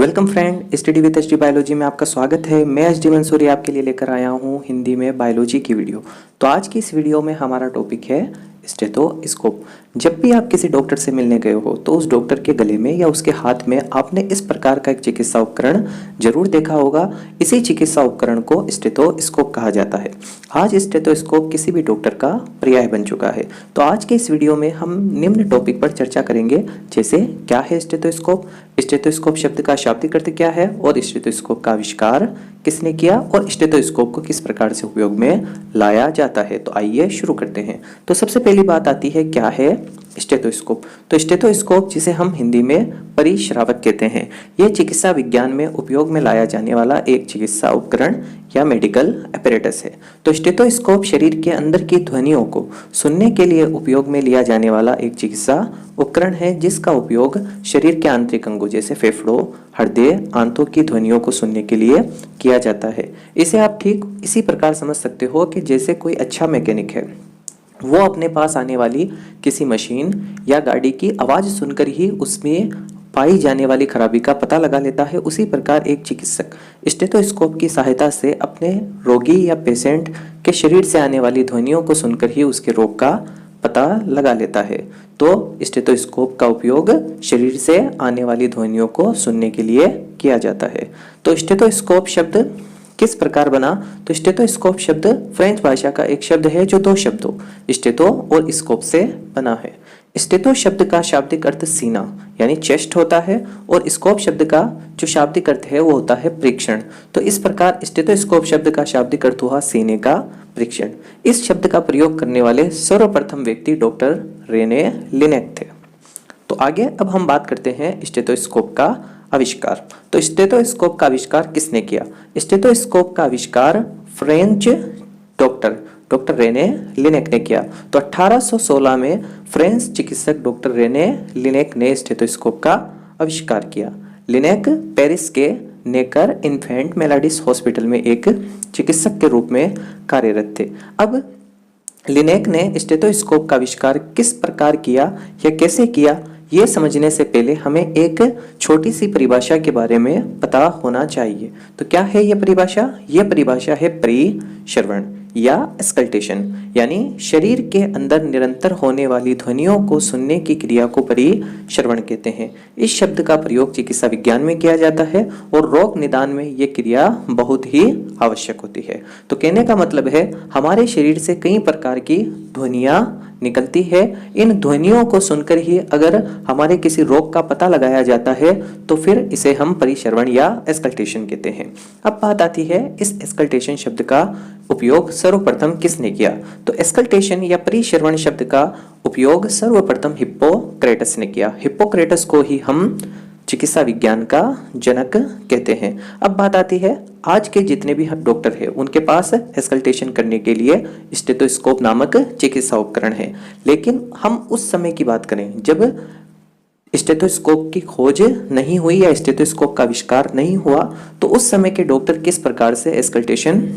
Welcome friend, study with HD biology में आपका स्वागत है। मैं एचडी मंसूरी आपके लिए लेकर आया हूँ हिंदी में बायोलॉजी की वीडियो। तो आज की इस वीडियो में हमारा टॉपिक है स्टेथोस्कोप। जब भी आप किसी डॉक्टर से मिलने गए हो तो उस डॉक्टर के गले में या उसके हाथ में आपने इस प्रकार का एक चिकित्सा उपकरण जरूर देखा होगा। इसी चिकित्सा उपकरण को स्टेथोस्कोप कहा जाता है। आज स्टेथोस्कोप किसी भी डॉक्टर का पर्याय बन चुका है। तो आज के इस वीडियो में हम निम्न टॉपिक पर चर्चा करेंगे, जैसे क्या है स्टेथोस्कोप, स्टेथोस्कोप शब्द का शाब्दिक अर्थ क्या है और स्टेथोस्कोप का आविष्कार किसने किया और स्टेथोस्कोप को किस प्रकार से उपयोग में लाया जाता है। तो आइए शुरू करते हैं। तो सबसे पहली बात आती है क्या है स्टेथोस्कोप। तो स्टेथोस्कोप, जिसे हम हिंदी में परिश्रावक कहते हैं, यह चिकित्सा विज्ञान में उपयोग में लाया जाने वाला एक चिकित्सा उपकरण या मेडिकल अपैरेटस है। तो स्टेथोस्कोप शरीर के अंदर की ध्वनियों को सुनने के लिए उपयोग में लिया जाने वाला एक चिकित्सा उपकरण है, जिसका उपयोग शरीर के आंतरिक अंगों जैसे फेफड़ों, हृदय, आंतों की ध्वनियों को सुनने के लिए किया जाता है। इसे आप ठीक इसी प्रकार समझ सकते हो कि जैसे कोई अच्छा मैकेनिक है, वो अपने पास आने वाली किसी मशीन या गाड़ी की आवाज़ सुनकर ही उसमें पाई जाने वाली खराबी का पता लगा लेता है। उसी प्रकार एक चिकित्सक स्टेथोस्कोप की सहायता से अपने रोगी या पेशेंट के शरीर से आने वाली ध्वनियों को सुनकर ही उसके रोग का पता लगा लेता है। तो स्टेथोस्कोप का उपयोग शरीर से आने वाली ध्वनियों को सुनने के लिए किया जाता है। तो स्टेथोस्कोप शब्द किस प्रकार बना? तो स्टेथोस्कोप शब्द फ्रेंच भाषा का एक शब्द है जो दो शब्दों स्टेथो और स्कोप से बना है। स्टेथो शब्द का शाब्दिक अर्थ सीना यानी चेस्ट होता है और स्कोप शब्द का जो शाब्दिक अर्थ है वो होता है परीक्षण। तो इस प्रकार स्टेथोस्कोप शब्द का शाब्दिक अर्थ हुआ सीने का परीक्षण। इस शब्द का प्रयोग करने वाले सर्वप्रथम व्यक्ति डॉक्टर रेने लिनेक थे। तो आगे अब हम बात करते हैं स्टेथोस्कोप का आविष्कार। तो स्टेथोस्कोप का आविष्कार किसने किया? स्टेथोस्कोप का आविष्कार फ्रेंच डॉक्टर रेने लिनेक ने किया। तो 1816 में फ्रेंच चिकित्सक डॉक्टर रेने लिनेक ने स्टेथोस्कोप का आविष्कार किया। लिनेक पेरिस के नेकर इन्फेंट मेलाडिस हॉस्पिटल में एक चिकित्सक के रूप में कार्यरत थे। अब लिनेक ने स्टेथोस्कोप का आविष्कार किस प्रकार किया या कैसे किया, ये समझने से पहले हमें एक छोटी सी परिभाषा के बारे में पता होना चाहिए। तो क्या है यह परिभाषा? यह परिभाषा है परिश्रवण या स्कल्टेशन, यानी शरीर के अंदर निरंतर होने वाली ध्वनियों को सुनने की क्रिया को परिश्रवण कहते हैं। इस शब्द का प्रयोग चिकित्सा विज्ञान में किया जाता है और रोग निदान में यह क्रिया बहुत ही आवश्यक होती है। तो कहने का मतलब है हमारे शरीर से कई प्रकार की ध्वनियाँ निकलती है। इन ध्वनियों को सुनकर ही अगर हमारे किसी रोग का पता लगाया जाता है तो फिर इसे हम परिश्रवण या स्कल्टेशन कहते हैं। अब बात आती है इस स्कल्टेशन शब्द का उपयोग सर्वप्रथम किसने किया? तो स्कल्टेशन या परिश्रवण शब्द का उपयोग सर्वप्रथम हिप्पोक्रेटस ने किया। हिप्पोक्रेटस को ही हम चिकित्सा विज्ञान का जनक कहते हैं। अब बात आती है आज के जितने भी डॉक्टर हैं उनके पास स्कल्टेशन करने के लिए स्टेथोस्कोप नामक चिकित्सा उपकरण है। लेकिन हम उस समय की बात करें जब स्टेथोस्कोप की खोज नहीं हुई या स्टेथोस्कोप का आविष्कार नहीं हुआ, तो उस समय के डॉक्टर किस प्रकार से स्कल्टेशन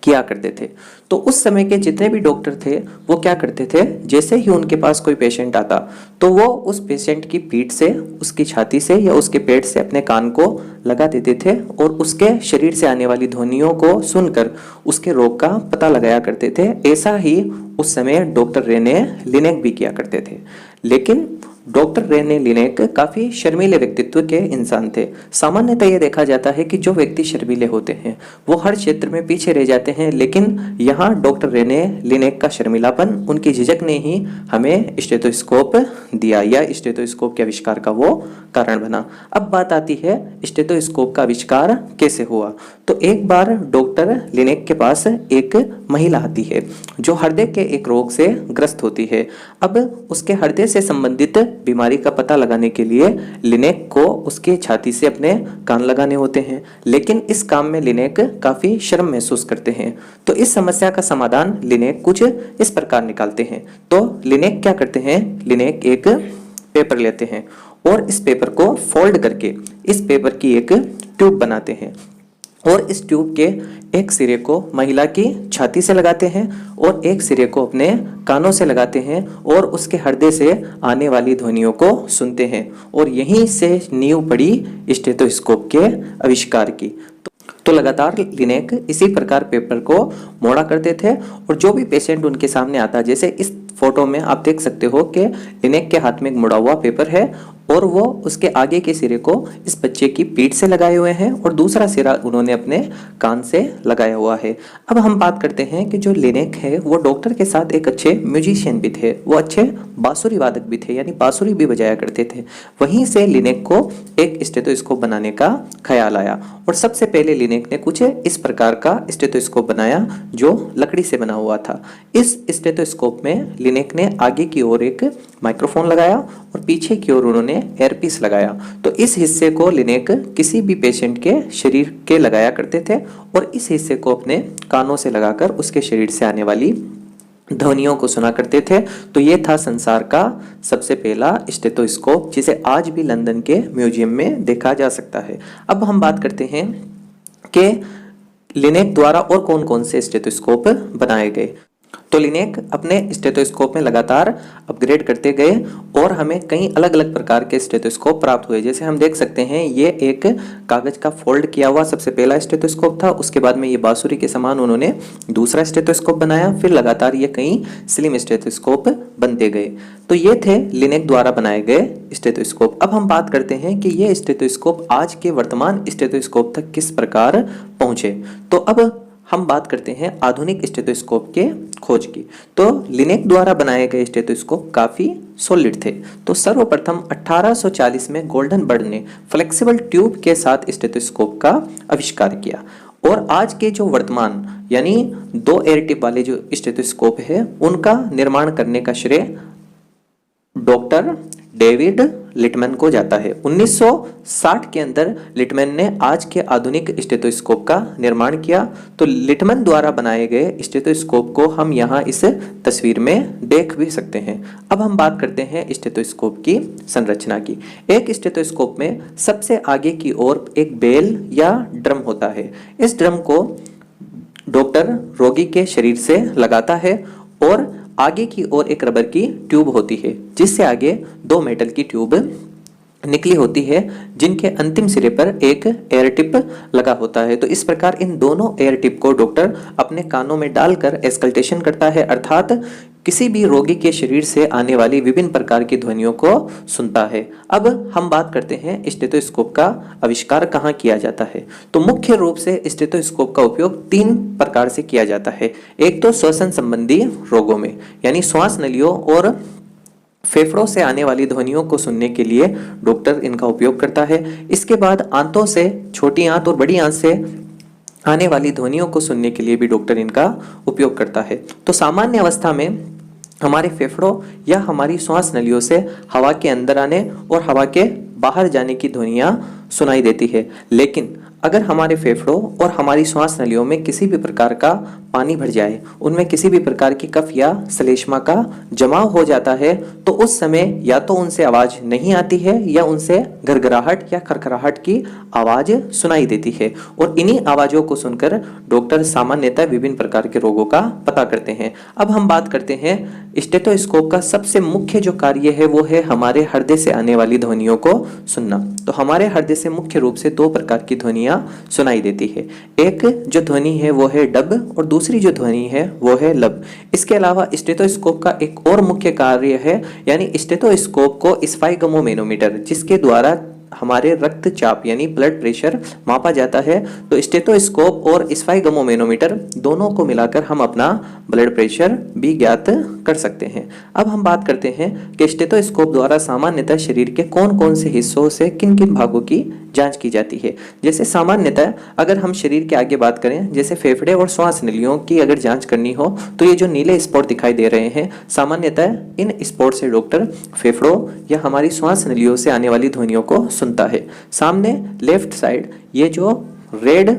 किया करते थे। तो उस समय के जितने भी डॉक्टर थे वो क्या करते थे, जैसे ही उनके पास कोई पेशेंट आता तो वो उस पेशेंट की पीठ से, उसकी छाती से या उसके पेट से अपने कान को लगा देते थे और उसके शरीर से आने वाली ध्वनियों को सुनकर उसके रोग का पता लगाया करते थे। ऐसा ही उस समय डॉक्टर रेने लिनेक भी किया करते थे। लेकिन डॉक्टर रेने लिनेक काफ़ी शर्मीले व्यक्तित्व के इंसान थे। सामान्यतः यह देखा जाता है कि जो व्यक्ति शर्मीले होते हैं वो हर क्षेत्र में पीछे रह जाते हैं, लेकिन यहाँ डॉक्टर रेने लिनेक का शर्मीलापन, उनकी झिझक ने ही हमें स्टेथोस्कोप दिया या स्टेथोस्कोप के आविष्कार का वो कारण बना। अब बात आती है स्टेथोस्कोप का आविष्कार कैसे हुआ। तो एक बार डॉक्टर लिनेक के पास एक महिला आती है जो हृदय के एक रोग से ग्रस्त होती है। अब उसके हृदय से संबंधित बीमारी का पता लगाने के लिए लिनेक को उसके छाती से अपने कान लगाने होते हैं, लेकिन इस काम में लिनेक काफी शर्म महसूस करते हैं। तो इस समस्या का समाधान लिनेक कुछ इस प्रकार निकालते हैं। तो लिनेक क्या करते हैं, लिनेक एक पेपर लेते हैं और इस पेपर को फोल्ड करके इस पेपर की एक ट्यूब बनाते हैं और इस ट्यूब के एक सिरे को महिला की छाती से लगाते हैं और एक सिरे को अपने कानों से लगाते हैं और उसके हृदय से आने वाली ध्वनियों को सुनते हैं। और यहीं से नींव पड़ी स्टेथोस्कोप के आविष्कार की। तो लगातार लिनेक इसी प्रकार पेपर को मोड़ा करते थे और जो भी पेशेंट उनके सामने आता, जैसे इस फोटो में आप देख सकते हो कि लिनेक के हाथ में एक मुड़ा हुआ पेपर है और वो उसके आगे के सिरे को इस बच्चे की पीठ से लगाए हुए हैं और दूसरा सिरा उन्होंने अपने कान से लगाया हुआ है। अब हम बात करते हैं कि जो लिनेक है वो डॉक्टर के साथ एक अच्छे म्यूजिशियन भी थे, वो अच्छे बांसुरी वादक भी थे, यानी बांसुरी भी बजाया करते थे। वहीं से लिनेक को एक स्टेथोस्कोप बनाने का ख्याल आया और सबसे पहले लिनेक ने कुछ इस प्रकार का स्टेथोस्कोप बनाया जो लकड़ी से बना हुआ था। इस स्टेथोस्कोप में लिनेक ने आगे की ओर एक माइक्रोफोन लगाया और पीछे की ओर उन्होंने एयरपीस लगाया। तो इस हिस्से को लिनेक किसी भी पेशेंट के शरीर के लगाया करते थे और इस हिस्से को अपने कानों से लगाकर उसके शरीर से आने वाली ध्वनियों को सुना करते थे। तो ये था संसार का सबसे पहला स्टेथोस्कोप, जिसे आज भी लंदन के म्यूजियम में देखा जा सकता है। अब हम बात करते हैं कि लिनेक द्वारा और कौन कौन से स्टेथोस्कोप बनाए गए। तो लिनेक अपने स्टेथोस्कोप में लगातार अपग्रेड करते गए और हमें कई अलग अलग प्रकार के स्टेथोस्कोप प्राप्त हुए। जैसे हम देख सकते हैं ये एक कागज का फोल्ड किया हुआ सबसे पहला स्टेथोस्कोप था, उसके बाद में ये बांसुरी के समान उन्होंने दूसरा स्टेथोस्कोप बनाया, फिर लगातार ये कई स्लिम स्टेथोस्कोप बनते गए। तो ये थे लिनेक द्वारा बनाए गए स्टेथोस्कोप। अब हम बात करते हैं कि ये स्टेथोस्कोप आज के वर्तमान स्टेथोस्कोप तक किस प्रकार पहुंचे। तो अब हम बात करते हैं आधुनिक स्टेथोस्कोप के खोज की। तो लिनेक द्वारा बनाए गए स्टेथोस्कोप काफ़ी सॉलिड थे। तो सर्वप्रथम 1840 में गोल्डन बर्ड ने फ्लेक्सिबल ट्यूब के साथ स्टेथोस्कोप का आविष्कार किया और आज के जो वर्तमान यानी 2 एयर टिप वाले जो स्टेथोस्कोप है उनका निर्माण करने का श्रेय डॉक्टर डेविड लिटमैन को जाता है। 1960 के अंदर लिटमैन ने आज के आधुनिक स्टेथोस्कोप का निर्माण किया। तो लिटमैन द्वारा बनाए गए स्टेथोस्कोप को हम यहाँ इस तस्वीर में देख भी सकते हैं। अब हम बात करते हैं स्टेथोस्कोप की संरचना की। एक स्टेथोस्कोप में सबसे आगे की ओर एक बेल या ड्रम होता है। इस ड्रम को डॉक्टर रोगी के शरीर से लगाता है और आगे की ओर एक रबर की ट्यूब होती है जिससे आगे 2 मेटल की ट्यूब निकली होती है जिनके अंतिम सिरे पर एक एयर टिप लगा होता है। तो इस प्रकार इन दोनों एयर टिप को डॉक्टर अपने कानों में डालकर एस्कल्टेशन करता है, अर्थात किसी भी रोगी के शरीर से आने वाली विभिन्न प्रकार की ध्वनियों को सुनता है। अब हम बात करते हैं स्टेथोस्कोप का आविष्कार कहाँ किया जाता है। तो मुख्य रूप से स्टेथोस्कोप का उपयोग 3 प्रकार से किया जाता है। एक तो श्वसन संबंधी रोगों में, यानी श्वास नलियों और फेफड़ों से आने वाली ध्वनियों को सुनने के लिए डॉक्टर इनका उपयोग करता है। इसके बाद आंतों से, छोटी आंत और बड़ी आंत से आने वाली ध्वनियों को सुनने के लिए भी डॉक्टर इनका उपयोग करता है। तो सामान्य अवस्था में हमारे फेफड़ों या हमारी श्वास नलियों से हवा के अंदर आने और हवा के बाहर जाने की ध्वनियाँ सुनाई देती है, लेकिन अगर हमारे फेफड़ों और हमारी श्वास नलियों में किसी भी प्रकार का पानी भर जाए, उनमें किसी भी प्रकार की कफ या श्लेष्मा का जमाव हो जाता है, तो उस समय या तो उनसे आवाज नहीं आती है या उनसे घरघराहट या खरखराहट की आवाज सुनाई देती है। और इन्हीं आवाजों को सुनकर डॉक्टर सामान्यतः विभिन्न प्रकार के रोगों का पता करते हैं। अब हम बात करते हैं स्टेथोस्कोप का सबसे मुख्य जो कार्य है वो है हमारे हृदय से आने वाली ध्वनियों को सुनना। तो हमारे हृदय से मुख्य रूप से 2 प्रकार की ध्वनियां सुनाई देती है। एक जो ध्वनि है वो है डब और दूसरी जो ध्वनि है वो है लब। इसके अलावा स्टेथोस्कोप का एक और मुख्य कार्य है, यानी स्टेथोस्कोप को स्फाइगमोमेनोमीटर, जिसके द्वारा हमारे रक्तचाप यानी ब्लड प्रेशर मापा जाता है। तो स्टेथोस्कोप और स्फाइगमोमेनोमीटर दोनों को मिलाकर हम अपना ब्लड प्रेशर भी ज्ञात कर सकते हैं। अब हम बात करते हैं कि स्टेथोस्कोप द्वारा सामान्यतः शरीर के कौन कौन से हिस्सों से किन किन भागों की जांच की जाती है। जैसे सामान्यतः अगर हम शरीर के आगे बात करें, जैसे फेफड़े और श्वास नलियों की अगर जांच करनी हो तो ये जो नीले स्पॉट दिखाई दे रहे हैं, सामान्यतः इन स्पॉट से डॉक्टर फेफड़ों या हमारी श्वास नलियों से आने वाली ध्वनियों को सुनता है। सामने लेफ्ट साइड ये जो रेड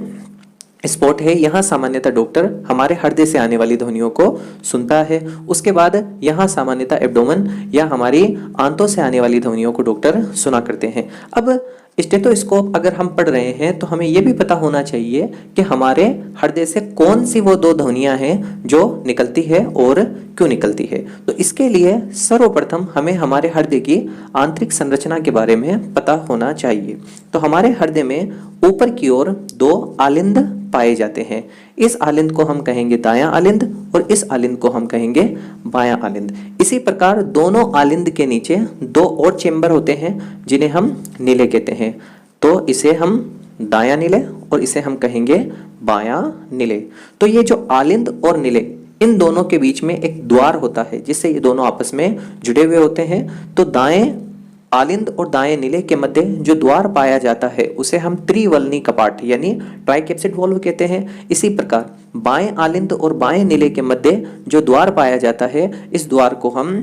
स्पॉट है, यहाँ सामान्यतः डॉक्टर हमारे हृदय से आने वाली ध्वनियों को सुनता है। उसके बाद यहाँ सामान्यतः एब्डोमेन या हमारी आंतों से आने वाली ध्वनियों को डॉक्टर सुना करते हैं। अब स्टेथोस्कोप अगर हम पढ़ रहे हैं तो हमें यह भी पता होना चाहिए कि हमारे हृदय से कौन सी वो दो ध्वनियां हैं जो निकलती है और क्यों निकलती है। तो इसके लिए सर्वप्रथम हमें हमारे हृदय की आंतरिक संरचना के बारे में पता होना चाहिए। तो हमारे हृदय में ऊपर की ओर दो आलिंद पाए जाते हैं। इस आलिंद को हम कहेंगे दायां आलिंद और इस आलिंद को हम कहेंगे बायां आलिंद। इसी प्रकार दोनों आलिंद के नीचे दो और चेंबर होते हैं जिन्हें हम नीले कहते हैं। तो इसे हम दायां नीले और इसे हम कहेंगे बायां नीले। तो ये जो आलिंद और नीले, इन दोनों के बीच में एक द्वार होता है जिससे ये दोनों आपस में जुड़े हुए होते हैं। तो दाएं आलिंद और दाएं नीले के मध्य जो द्वार पाया जाता है उसे हम त्रिवलनी कपाट यानी ट्राइकैप्सिड वॉल्व कहते हैं। इसी प्रकार बाएं आलिंद और बाएं नीले के मध्य जो द्वार पाया जाता है, इस द्वार को हम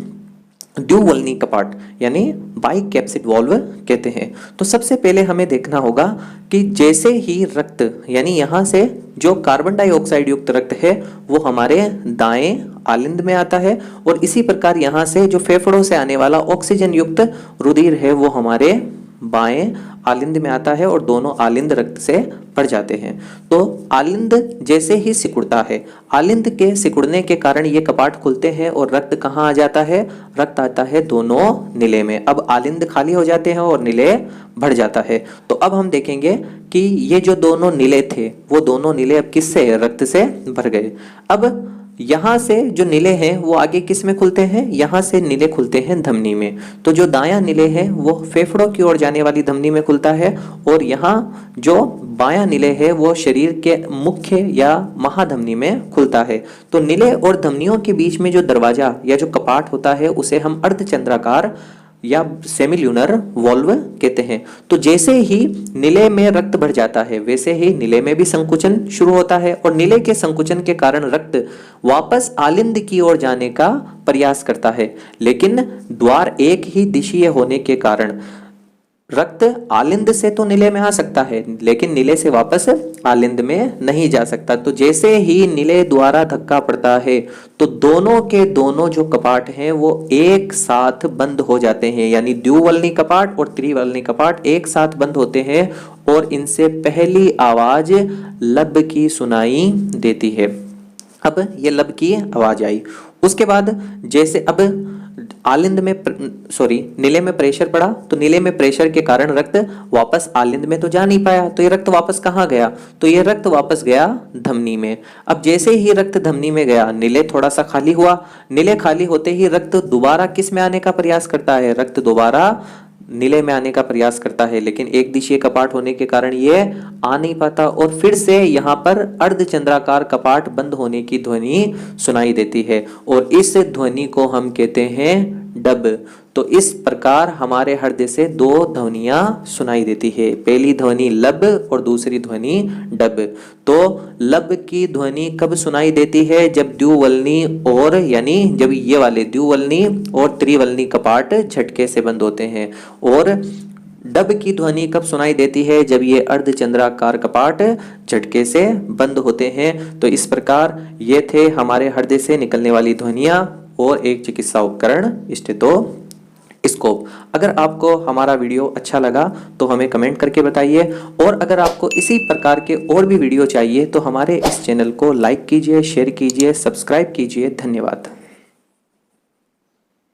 द्विवलनी कपाट यानी बाइकैप्सिड वॉल्व कहते हैं। तो सबसे पहले हमें देखना होगा कि जैसे ही रक्त यानी यहाँ से जो कार्बन डाइऑक्साइड युक्त रक्त है वो हमारे दाएं आलिंद में आता है और इसी प्रकार यहाँ से जो फेफड़ों से आने वाला ऑक्सीजन युक्त रुधिर है वो हमारे बाएं आलिंद में आता है और दोनों आलिंद रक्त से भर जाते हैं। तो आलिंद जैसे ही सिकुड़ता है, आलिंद के सिकुड़ने के कारण ये कपाट खुलते हैं और रक्त कहाँ आ जाता है, रक्त आता है दोनों नीले में। अब आलिंद खाली हो जाते हैं और नीले भर जाता है। तो अब हम देखेंगे कि ये जो दोनों नीले थे वो दोनों नीले अब किससे, रक्त से भर गए। अब यहाँ से जो नीले हैं वो आगे किस में खुलते हैं, यहाँ से नीले खुलते हैं धमनी में। तो जो दायां नीले हैं वो फेफड़ों की ओर जाने वाली धमनी में खुलता है और यहाँ जो बायां नीले है वो शरीर के मुख्य या महाधमनी में खुलता है। तो नीले और धमनियों के बीच में जो दरवाजा या जो कपाट होता है उसे हम अर्धचंद्राकार या सेमिल्यूनर वॉल्व कहते हैं। तो जैसे ही नीले में रक्त भर जाता है वैसे ही नीले में भी संकुचन शुरू होता है और नीले के संकुचन के कारण रक्त वापस आलिंद की ओर जाने का प्रयास करता है, लेकिन द्वार एक ही दिशीय होने के कारण रक्त आलिंद से तो नीले में आ सकता है लेकिन नीले से वापस आलिंद में नहीं जा सकता। तो जैसे ही नीले द्वारा धक्का पड़ता है तो दोनों के दोनों जो कपाट हैं वो एक साथ बंद हो जाते हैं, यानी द्विवलनी कपाट और त्रिवलनी कपाट एक साथ बंद होते हैं और इनसे पहली आवाज लब की सुनाई देती है। अब ये लब की आवाज आई, उसके बाद जैसे अब आलिंद में नीले में प्रेशर पड़ा तो नीले में प्रेशर के कारण रक्त वापस आलिंद में तो जा नहीं पाया। तो ये रक्त वापस कहाँ गया, तो ये रक्त वापस गया धमनी में। अब जैसे ही रक्त धमनी में गया नीले थोड़ा सा खाली हुआ, नीले खाली होते ही रक्त दोबारा किस में आने का प्रयास करता है, रक्त दोबारा नीले में आने का प्रयास करता है, लेकिन एक दिशीय कपाट होने के कारण ये आ नहीं पाता और फिर से यहाँ पर अर्धचंद्राकार कपाट बंद होने की ध्वनि सुनाई देती है और इस ध्वनि को हम कहते हैं डब। तो इस प्रकार हमारे हृदय से दो ध्वनियां सुनाई देती है, पहली ध्वनि लब और दूसरी ध्वनि डब। तो लब की ध्वनि कब सुनाई देती है, जब द्विवलनी और यानी जब ये वाले द्विवलनी और त्रिवलनी कपाट झटके से बंद होते हैं। और डब की ध्वनि कब सुनाई देती है, जब ये अर्धचंद्राकार कपाट झटके से बंद होते हैं। तो इस प्रकार ये थे हमारे हृदय से निकलने वाली ध्वनियां और एक चिकित्सा उपकरण स्टेथोस्कोप। अगर आपको हमारा वीडियो अच्छा लगा तो हमें कमेंट करके बताइए और अगर आपको इसी प्रकार के और भी वीडियो चाहिए तो हमारे इस चैनल को लाइक कीजिए, शेयर कीजिए, सब्सक्राइब कीजिए। धन्यवाद।